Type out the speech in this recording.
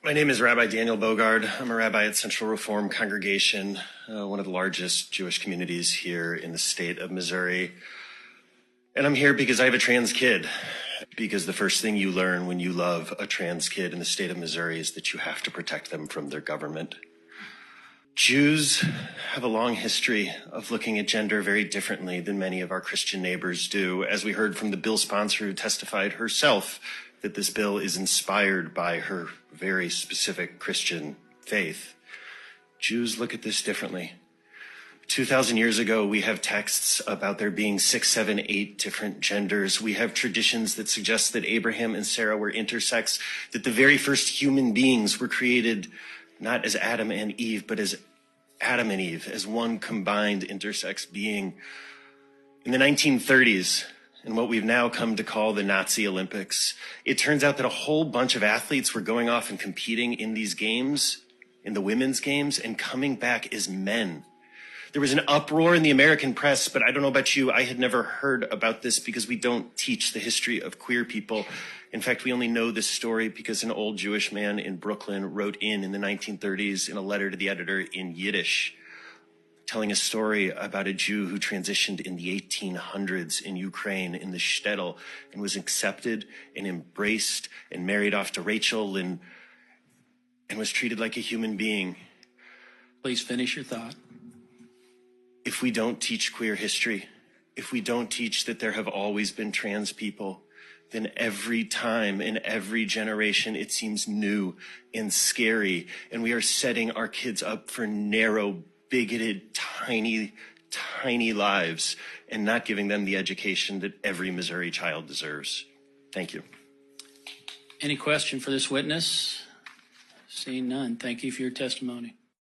My name is Rabbi Daniel Bogard. I'm a rabbi at Central Reform Congregation, one of the largest Jewish communities here in the state of Missouri. And I'm here because I have a trans kid. Because the first thing you learn when you love a trans kid in the state of Missouri is that you have to protect them from their government. Jews have a long history of looking at gender very differently than many of our Christian neighbors do, as we heard from the bill sponsor who testified herself that this bill is inspired by her very specific Christian faith. Jews look at this differently. 2,000 years ago, we have texts about there being 6, 7, 8 different genders. We have traditions that suggest that Abraham and Sarah were intersex, that the very first human beings were created not as Adam and Eve, but as Adam and Eve, as one combined intersex being. In the 1930s, in what we've now come to call the Nazi Olympics, it turns out that a whole bunch of athletes were going off and competing in these games, in the women's games, and coming back as men. There was an uproar in the American press, but I don't know about you, I had never heard about this because we don't teach the history of queer people. In fact, we only know this story because an old Jewish man in Brooklyn wrote in the 1930s in a letter to the editor in Yiddish, telling a story about a Jew who transitioned in the 1800s in Ukraine in the shtetl and was accepted and embraced and married off to Rachel and was treated like a human being. Please finish your thought. If we don't teach queer history, if we don't teach that there have always been trans people, then every time in every generation it seems new and scary, and we are setting our kids up for narrow, bigoted, tiny lives and not giving them the education that every Missouri child deserves. Thank you. Any question for this witness? Seeing none, thank you for your testimony.